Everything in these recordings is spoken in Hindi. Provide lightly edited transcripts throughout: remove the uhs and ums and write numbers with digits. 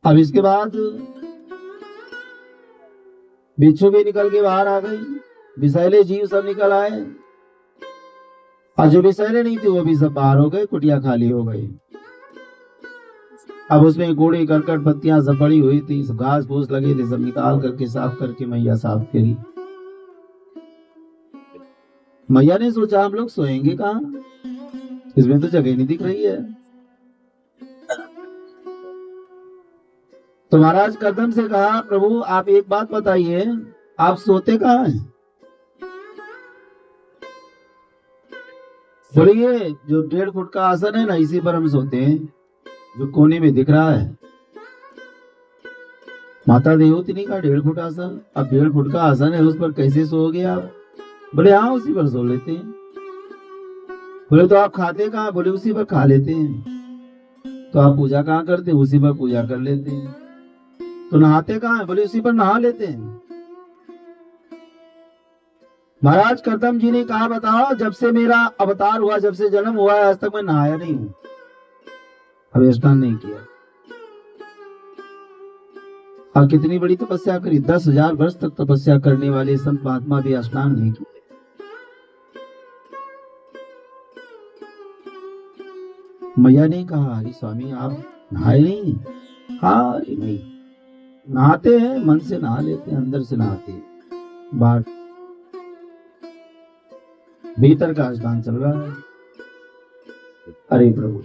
अब इसके बाद बिच्छू भी निकल के बाहर आ गई, विषैले जीव सब निकल आए, और जो विषैले नहीं थे वो भी सब बाहर हो गए, कुटिया खाली हो गई। अब उसमें कूड़े करकट पत्तियां सब पड़ी हुई थी, सब घास फूस लगे थे, सब निकाल करके साफ करके मैया साफ करी। मैया ने सोचा हम लोग सोएंगे कहाँ, इसमें तो जगह नहीं दिख रही है। तो महाराज कदम से कहा, प्रभु आप एक बात बताइए, आप सोते कहाँ हैं? बोले ये जो 1.5 फुट का आसन है ना, इसी पर हम सोते हैं, जो कोने में दिख रहा है। माता देवती का 1.5 फुट आसन, अब 1.5 फुट का आसन है, उस पर कैसे सोओगे आप? बोले हाँ उसी पर सो लेते हैं। बोले तो आप खाते कहाँ? बोले उसी पर खा लेते हैं। तो आप पूजा कहाँ करते? उसी पर पूजा कर लेते हैं। तो नहाते कहाँ है? बोले उसी पर नहा लेते हैं। महाराज करदम जी ने कहा बताओ, जब से मेरा अवतार हुआ, जब से जन्म हुआ है, आज तक मैं नहाया नहीं हूं, अभी स्नान नहीं किया। और कितनी बड़ी तपस्या करी, 10,000 वर्ष तक तपस्या करने वाले संत महात्मा भी स्नान नहीं किए। मैया ने कहा अरे स्वामी आप नहाए नहीं? हाँ नहीं, नहाते हैं, मन से नहा लेते हैं, अंदर से नहाते हैं, बाहर भीतर का स्नान चल रहा है। अरे प्रभु,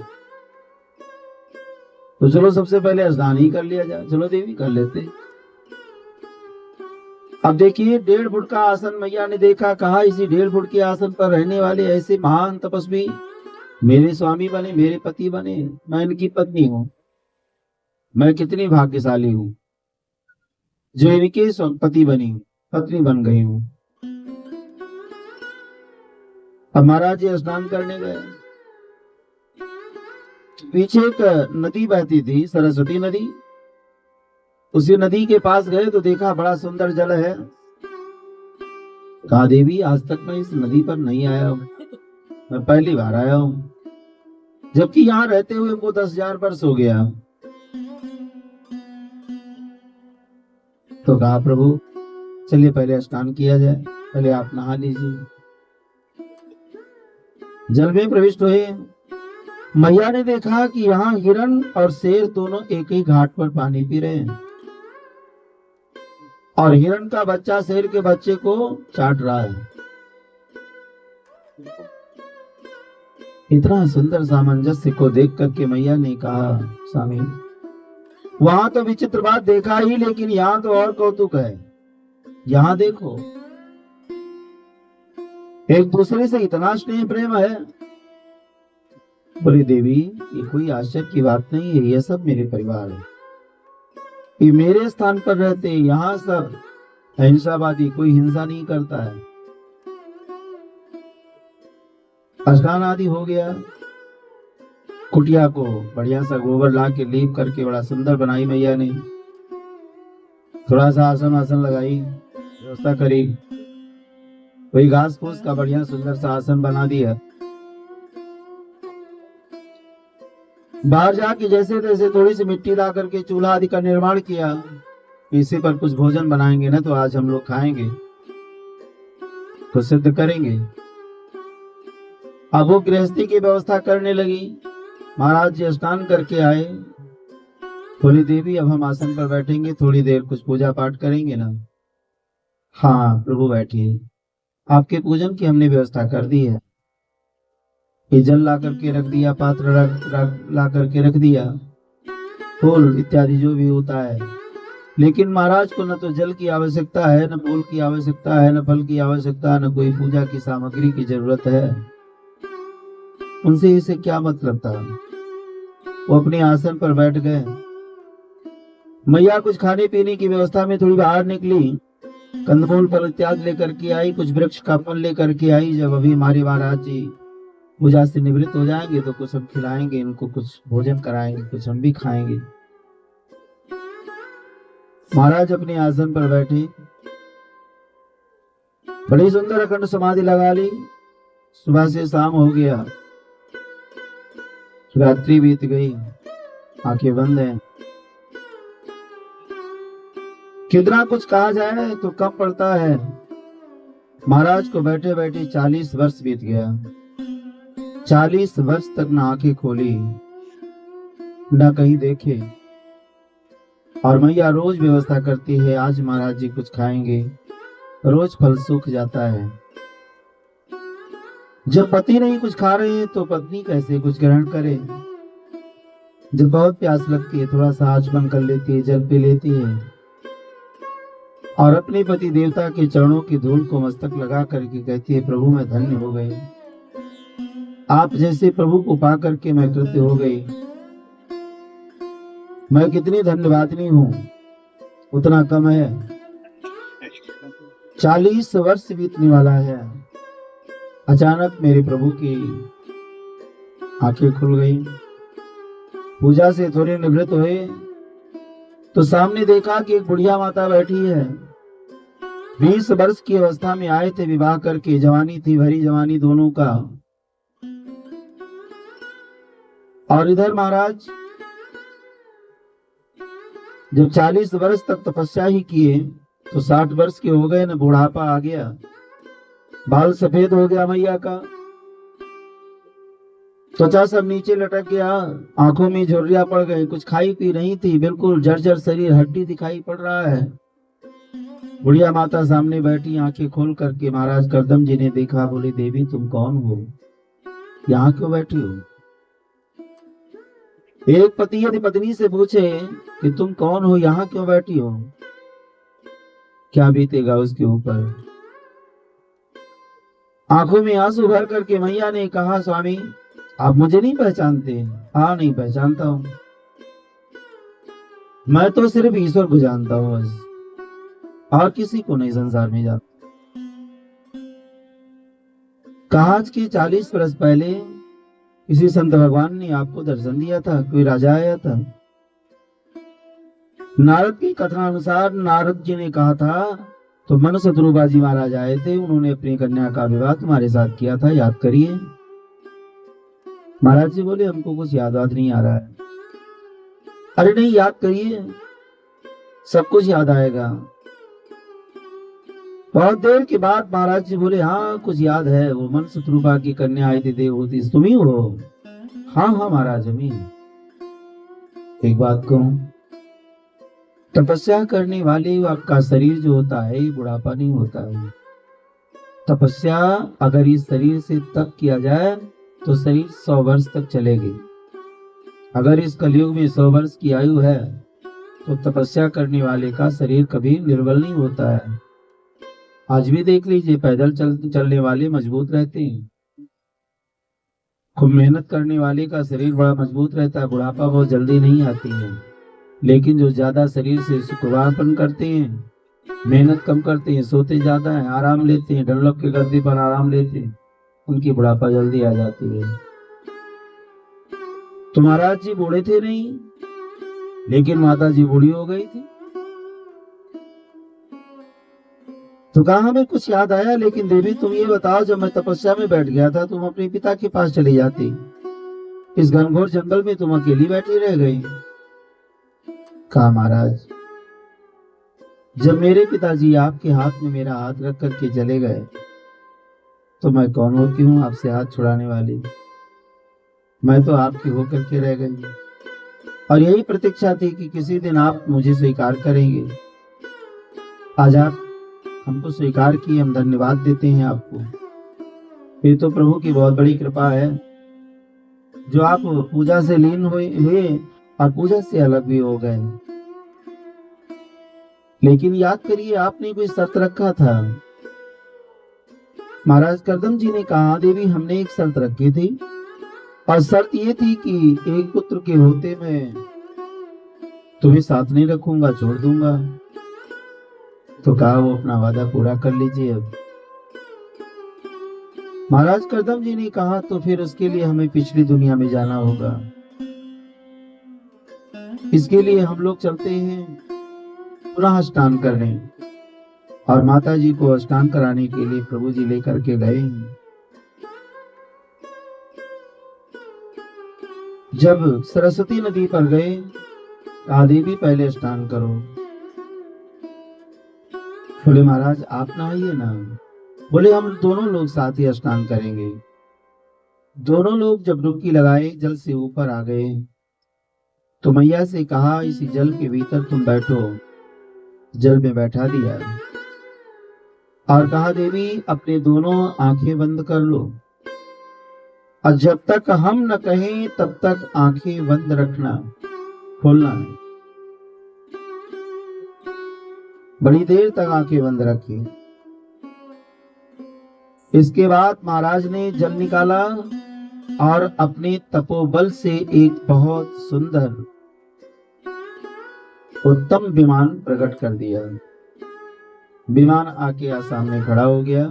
तो चलो सबसे पहले स्नान ही कर लिया जाए। चलो देवी कर लेते। अब देखिए 1.5 फुट का आसन मैया ने देखा, कहा इसी 1.5 फुट के आसन पर रहने वाले ऐसे महान तपस्वी मेरे स्वामी बने, मेरे पति बने, मैं इनकी पत्नी हूं। मैं कितनी भाग्यशाली हूं जो इनके पति बनी हूं, पत्नी बन गई हूं। अब महाराज जी स्नान करने गए। पीछे एक नदी बहती थी, सरस्वती नदी। उसी नदी के पास गए तो देखा बड़ा सुंदर जल है। कहा देवी आज तक मैं इस नदी पर नहीं आया हूं, मैं पहली बार आया हूं, जबकि यहाँ रहते हुए हमको 10,000 वर्ष हो गया। तो कहा प्रभु चलिए पहले स्नान किया जाए, पहले आप नहा लीजिए। जल में प्रविष्ट हुए। मैया ने देखा कि यहाँ हिरण और शेर दोनों एक ही घाट पर पानी पी रहे हैं, और हिरण का बच्चा शेर के बच्चे को चाट रहा है। इतना सुंदर सामंजस्य को देख करके मैया ने कहा स्वामी वहां तो विचित्र बात देखा ही, लेकिन यहाँ तो और कौतुक है। यहाँ देखो एक दूसरे से इतना स्नेह प्रेम है। बोले देवी ये कोई आश्चर्य की बात नहीं है, ये सब मेरे परिवार है, ये मेरे स्थान पर रहते, यहाँ सब अहिंसावादी, कोई हिंसा नहीं करता है। स्नान आदि हो गया। कुटिया को बढ़िया सा गोबर ला के लीप करके बड़ा सुंदर बनाई मैया ने। थोड़ा सा आसन लगाई, व्यवस्था करी, वही घास फूस का बढ़िया सुंदर सा आसन बना दिया। बाहर जाके जैसे तैसे थोड़ी सी मिट्टी ला करके चूल्हा आदि का निर्माण किया। इसी पर कुछ भोजन बनाएंगे ना, तो आज हम लोग खाएंगे, तो सिद्ध करेंगे। अब वो गृहस्थी की व्यवस्था करने लगी। महाराज जी स्नान करके आए। बोली देवी अब हम आसन पर बैठेंगे, थोड़ी देर कुछ पूजा पाठ करेंगे ना? हाँ प्रभु बैठिए, आपके पूजन की हमने व्यवस्था कर दी है। ये जल ला करके रख दिया, पात्र ला करके रख दिया, फूल इत्यादि जो भी होता है। लेकिन महाराज को न तो जल की आवश्यकता है, न फूल की आवश्यकता है, न फल की आवश्यकता, न कोई पूजा की सामग्री की जरूरत है। उनसे इसे क्या मतलब था? वो अपने आसन पर बैठ गए। मैया कुछ खाने पीने की व्यवस्था में थोड़ी बाहर निकली, कंदमूल फल इत्यादि लेकर के आई, कुछ वृक्ष का फल लेकर के आई। जब अभी हमारे महाराज जी पूजा से निवृत्त हो जाएंगे तो कुछ हम खिलाएंगे, इनको कुछ भोजन कराएंगे, कुछ हम भी खाएंगे। महाराज अपने आसन पर बैठे, बड़ी सुंदर अखंड समाधि लगा ली। सुबह से शाम हो गया, रात्रि बीत गई, आंखें बंद हैं। कितना कुछ कहा जाए तो कम पड़ता है। महाराज को बैठे बैठे 40 वर्ष बीत गया। 40 वर्ष तक न आंखें खोली न कहीं देखे, और मैया रोज व्यवस्था करती है, आज महाराज जी कुछ खाएंगे। रोज फल सूख जाता है। जब पति नहीं कुछ खा रहे हैं तो पत्नी कैसे कुछ ग्रहण करे। जब बहुत प्यास लगती है थोड़ा सा आचमन कर लेती है, जल पी लेती है, और अपने पति देवता के चरणों की धूल को मस्तक लगा करके कहती है, प्रभु मैं धन्य हो गई, आप जैसे प्रभु को पा करके मैं कृत्य हो गई। मैं कितनी धन्यवादिनी हूँ, उतना कम है। 40 वर्ष बीतने वाला है। अचानक मेरे प्रभु की आंखें खुल गई। पूजा से थोड़े निवृत्त हुए तो सामने देखा कि एक बुढ़िया माता बैठी है। 20 वर्ष की अवस्था में आए थे विवाह करके, जवानी थी, भरी जवानी दोनों का। और इधर महाराज जब 40 वर्ष तक तपस्या ही किए तो 60 वर्ष के हो गए न, बुढ़ापा आ गया, बाल सफेद हो गया मैया का, त्वचा सब नीचे लटक गया, आंखों में झुर्रियां पड़ गई, कुछ खाई पी नहीं थी, बिल्कुल जर्जर शरीर, हड्डी दिखाई पड़ रहा है। बुढ़िया माता सामने बैठी, आंखें खोल करके महाराज करदम जी ने देखा, बोली देवी तुम कौन हो, यहाँ क्यों बैठी हो। एक पति यदि पत्नी से पूछे कि तुम कौन हो, यहाँ क्यों बैठी हो, क्या बीतेगा उसके ऊपर। आंखों में आंसू भर करके मैया ने कहा, स्वामी आप मुझे नहीं पहचानते। हाँ नहीं पहचानता हूं, मैं तो सिर्फ ईश्वर को जानता हूं बस, और किसी को नहीं संसार में जानता। कहा आज के 40 वर्ष पहले किसी संत भगवान ने आपको दर्शन दिया था, कोई राजा आया था। नारद की कथा अनुसार नारद जी ने कहा था तो मन शत्रुबा जी महाराज आए थे, उन्होंने अपनी कन्या का विवाह तुम्हारे साथ किया था, याद करिए। महाराज जी बोले हमको कुछ याद नहीं आ रहा है। अरे नहीं याद करिए, सब कुछ याद आएगा। बहुत देर के बाद महाराज जी बोले हाँ कुछ याद है, वो मन शत्रुबा की कन्या आई थी देवहूति, तुम ही हो। हाँ हाँ महाराज हम ही। एक बात कहूं, तपस्या करने वाले का शरीर जो होता है ये बुढ़ापा नहीं होता है। तपस्या अगर इस शरीर से तप किया जाए तो शरीर 100 वर्ष तक चलेगी। अगर इस कलयुग में 100 वर्ष की आयु है तो तपस्या करने वाले का शरीर कभी निर्बल नहीं होता है। आज भी देख लीजिए, पैदल चलने वाले मजबूत रहते हैं, खूब मेहनत करने वाले का शरीर बड़ा मजबूत रहता है, बुढ़ापा बहुत जल्दी नहीं आती है। लेकिन जो ज्यादा शरीर से शुक्रवारपन करते हैं, मेहनत कम करते हैं, सोते ज्यादा है, आराम लेते हैं, डंडक के गद्दे पर आराम लेते हैं, उनकी बुढ़ापा जल्दी आ जाती है। तो महाराज जी बूढ़े थे नहीं, लेकिन माता जी बूढ़ी हो गई थी। तो कहा हमें कुछ याद आया, लेकिन देवी तुम ये बताओ, जब मैं तपस्या में बैठ गया था तुम अपने पिता के पास चली जाती, इस घनघोर जंगल में तुम अकेली बैठी रह गई। कहा महाराज जब मेरे पिताजी आपके हाथ में मेरा हाथ रख करके चले गए तो मैं कौन होती हूँ आपसे हाथ छुड़ाने वाली। मैं तो आपकी होकर के रह गई, और यही प्रतीक्षा थी कि किसी दिन आप मुझे स्वीकार करेंगे। आज आप हमको स्वीकार किए, हम धन्यवाद देते हैं आपको। ये तो प्रभु की बहुत बड़ी कृपा है जो आप पूजा से लीन हुए और पूजा से अलग भी हो गए। लेकिन याद करिए आपने कोई शर्त रखा था। महाराज करदम जी ने कहा देवी हमने एक शर्त रखी थी, और शर्त ये थी कि एक पुत्र के होते मैं तुम्हें साथ नहीं रखूंगा, छोड़ दूंगा। तो कहा वो अपना वादा पूरा कर लीजिए। अब महाराज करदम जी ने कहा तो फिर उसके लिए हमें पिछली दुनिया में जाना होगा। इसके लिए हम लोग चलते हैं पुनः स्नान करने, और माता जी को स्नान कराने के लिए प्रभु जी लेकर के गए। जब सरस्वती नदी पर गए, कहा देवी पहले स्नान करो। बोले महाराज आप नहाइए ना। बोले हम दोनों लोग साथ ही स्नान करेंगे। दोनों लोग जब डुबकी लगाए जल से ऊपर आ गए तो मैया से कहा इसी जल के भीतर तुम बैठो। जल में बैठा दिया और कहा देवी अपने दोनों आंखें बंद कर लो और जब तक हम न कहें तब तक आंखें बंद रखना, खोलना नहीं। बड़ी देर तक आंखें बंद रखी। इसके बाद महाराज ने जल निकाला और अपने तपोबल से एक बहुत सुंदर उत्तम विमान प्रकट कर दिया। विमान आके सामने खड़ा हो गया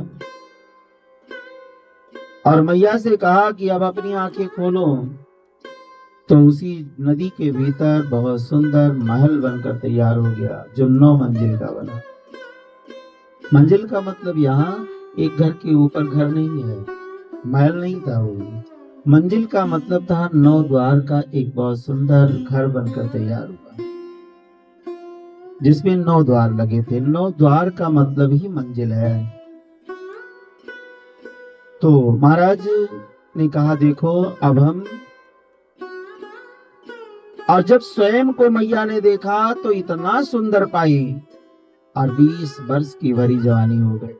और मैया से कहा कि अब अपनी आंखें खोलो। तो उसी नदी के भीतर बहुत सुंदर महल बनकर तैयार हो गया जो 9 मंजिल का बना। मंजिल का मतलब यहाँ एक घर के ऊपर घर नहीं है, महल नहीं था वो। मंजिल का मतलब था 9 द्वार का एक बहुत सुंदर घर बनकर तैयार हुआ जिसमें 9 द्वार लगे थे। 9 द्वार का मतलब ही मंजिल है। तो महाराज ने कहा देखो अब हम, और जब स्वयं को मैया ने देखा तो इतना सुंदर पाई और 20 वर्ष की भरी जवानी हो गई,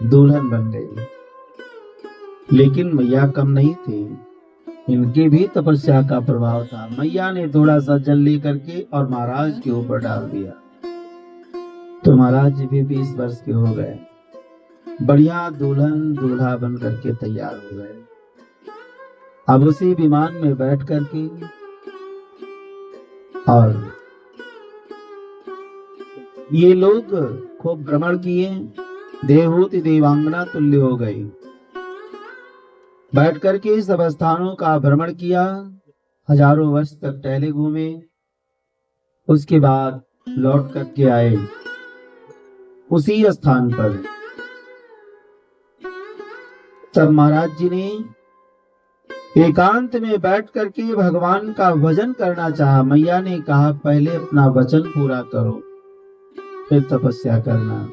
दुल्हन बन गई। लेकिन मैया कम नहीं थी, इनकी भी तपस्या का प्रभाव था। मैया ने थोड़ा सा जल लेकर के और महाराज के ऊपर डाल दिया तो महाराज जी भी 20 वर्ष के हो गए, बढ़िया दुल्हन दूल्हा बन करके तैयार हो गए। अब उसी विमान में बैठ करके और ये लोग खूब भ्रमण किए, देवहूति देवांगना तुल्य हो गई। बैठ करके सब स्थानों का भ्रमण किया, हजारों वर्ष तक टहले घूमे। उसके बाद लौट करके आए उसी स्थान पर। तब महाराज जी ने एकांत में बैठ करके भगवान का भजन करना चाहा। मैया ने कहा पहले अपना वचन पूरा करो फिर तपस्या करना।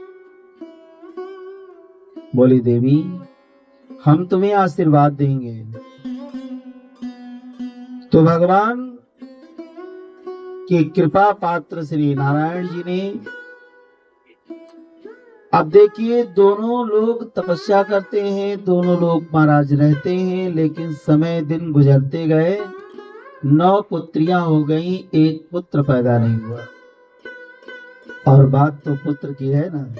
बोली देवी हम तुम्हें आशीर्वाद देंगे। तो भगवान के कृपा पात्र श्री नारायण जी ने, अब देखिए दोनों लोग तपस्या करते हैं, दोनों लोग महाराज रहते हैं, लेकिन समय दिन गुजरते गए। 9 पुत्रियां हो गई, एक पुत्र पैदा नहीं हुआ। और बात तो पुत्र की है ना,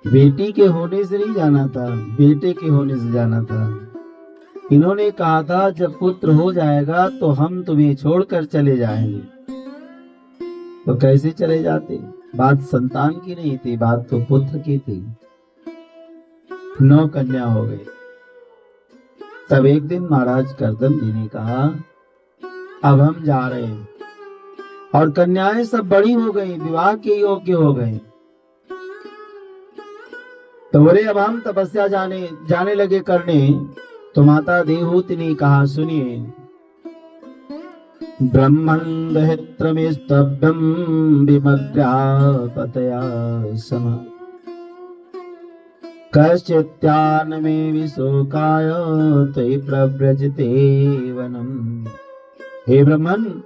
बेटी के होने से नहीं जाना था, बेटे के होने से जाना था। इन्होंने कहा था जब पुत्र हो जाएगा तो हम तुम्हें छोड़कर चले जाएंगे। तो कैसे चले जाते? बात संतान की नहीं थी, बात तो पुत्र की थी। 9 कन्या हो गई। तब एक दिन महाराज करदम जी ने कहा अब हम जा रहे हैं, और कन्याएं सब बड़ी हो गई, विवाह के योग्य हो गए। तो बोले अब हम तपस्या जाने लगे करने। तो माता देवहूति ने कहा सुनिए, ब्रह्मं दहित्रमेस्तभ्यं विमग्रापतया सम कश्चित्यान्मे विशोकाय त्वयि प्रव्रजते वनम्। हे ब्रह्मन,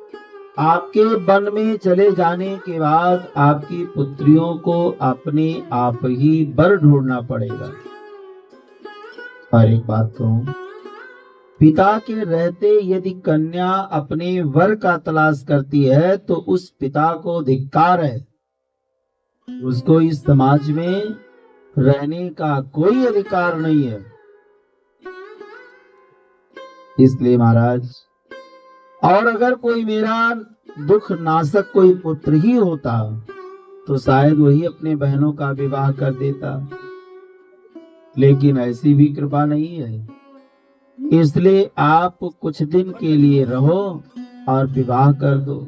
आपके वन में चले जाने के बाद आपकी पुत्रियों को अपने आप ही वर ढूंढना पड़ेगा। और एक बात कहूं, पिता के रहते यदि कन्या अपने वर का तलाश करती है तो उस पिता को धिक्कार है, उसको इस समाज में रहने का कोई अधिकार नहीं है। इसलिए महाराज, और अगर कोई मेरा दुख नाशक कोई पुत्र ही होता तो शायद वही अपने बहनों का विवाह कर देता, लेकिन ऐसी भी कृपा नहीं है। इसलिए आप कुछ दिन के लिए रहो और विवाह कर दो।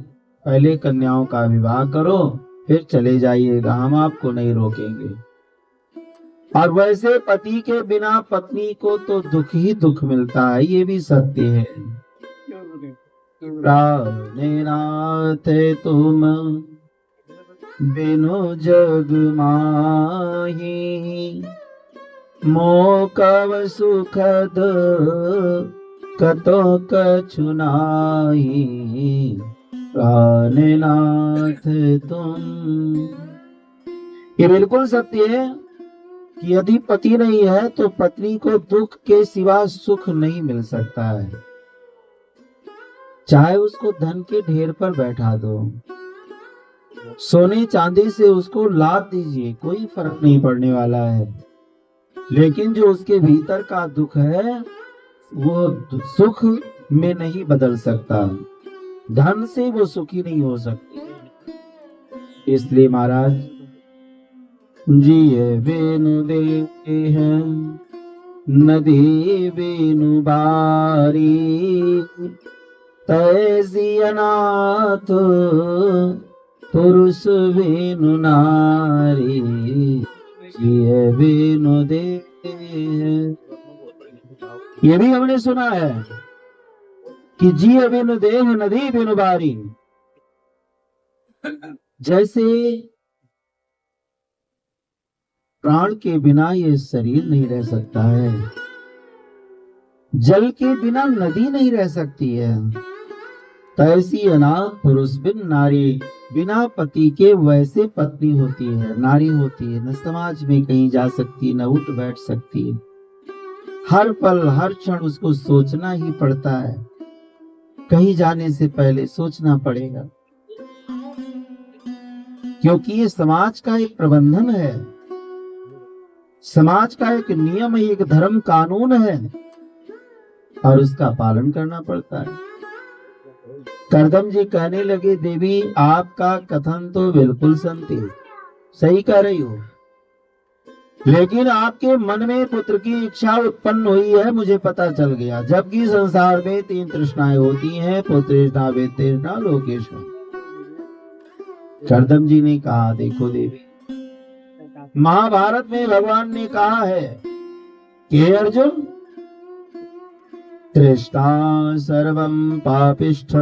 पहले कन्याओं का विवाह करो फिर चले जाइएगा, हम आपको नहीं रोकेंगे। और वैसे पति के बिना पत्नी को तो दुख ही दुख मिलता है, ये भी सत्य है। प्राणनाथ तुम बिनु जग माही, मोकव सुखद कतो कछु नाही, प्राणनाथ तुम। ये बिल्कुल सत्य है कि यदि पति नहीं है तो पत्नी को दुख के सिवा सुख नहीं मिल सकता है। चाहे उसको धन के ढेर पर बैठा दो, सोने चांदी से उसको लाद दीजिए, कोई फर्क नहीं पड़ने वाला है, लेकिन जो उसके भीतर का दुख है वो सुख में नहीं बदल सकता। धन से वो सुखी नहीं हो सकती। इसलिए महाराज जिए बिनु देह नदी बिनु बारी, तैसी अनाथ पुरुष बिनु नारी, जिए बिनु देह। ये भी हमने सुना है कि जिए बिनु देह नदी बिनु बारी। जैसे प्राण के बिना ये शरीर नहीं रह सकता है, जल के बिना नदी नहीं रह सकती है, तैसी अनाथ पुरुष बिन नारी। बिना पति के वैसे पत्नी होती है, नारी होती है, न समाज में कहीं जा सकती, न उठ बैठ सकती। हर पल हर क्षण उसको सोचना ही पड़ता है, कहीं जाने से पहले सोचना पड़ेगा, क्योंकि ये समाज का एक प्रबंधन है, समाज का एक नियम है, एक धर्म कानून है और उसका पालन करना पड़ता है। करदम जी कहने लगे, देवी आपका कथन तो बिल्कुल सही कह रही हो, लेकिन आपके मन में पुत्र की इच्छा उत्पन्न हुई है, मुझे पता चल गया। जबकि संसार में 3 तृष्णाएं होती हैं, पुत्रेष्णा वित्तेष्णा लोकेष्णा। करदम जी ने कहा, देखो देवी, महाभारत में भगवान ने कहा है कि अर्जुन, तृष्णा सर्वं पापिष्ठ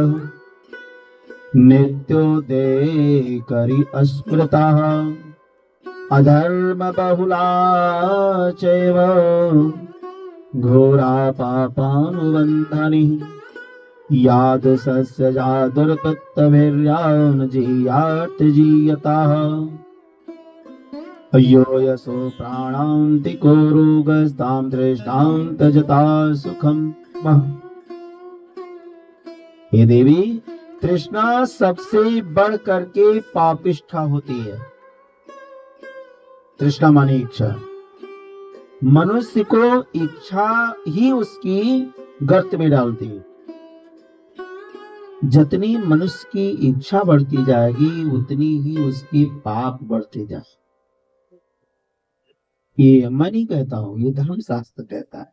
नित्योदये करि अस्मृतः, अधर्म बहुला चैव घोरा पापानुबन्धनि, याद सस्य जादुर्कृतवीर्यान् जीयात् जीयतः, अयो यशो प्राणान्तिको रोगस्तां तृष्णां त्यजता सुखम्। हे देवी, तृष्णा सबसे बढ़ करके पापिष्ठा होती है। तृष्णा माने इच्छा। मनुष्य को इच्छा ही उसकी गर्त में डालती है। जितनी मनुष्य की इच्छा बढ़ती जाएगी उतनी ही उसकी पाप बढ़ते जाएगी। ये मैं नहीं कहता हूं, ये धर्म शास्त्र कहता है।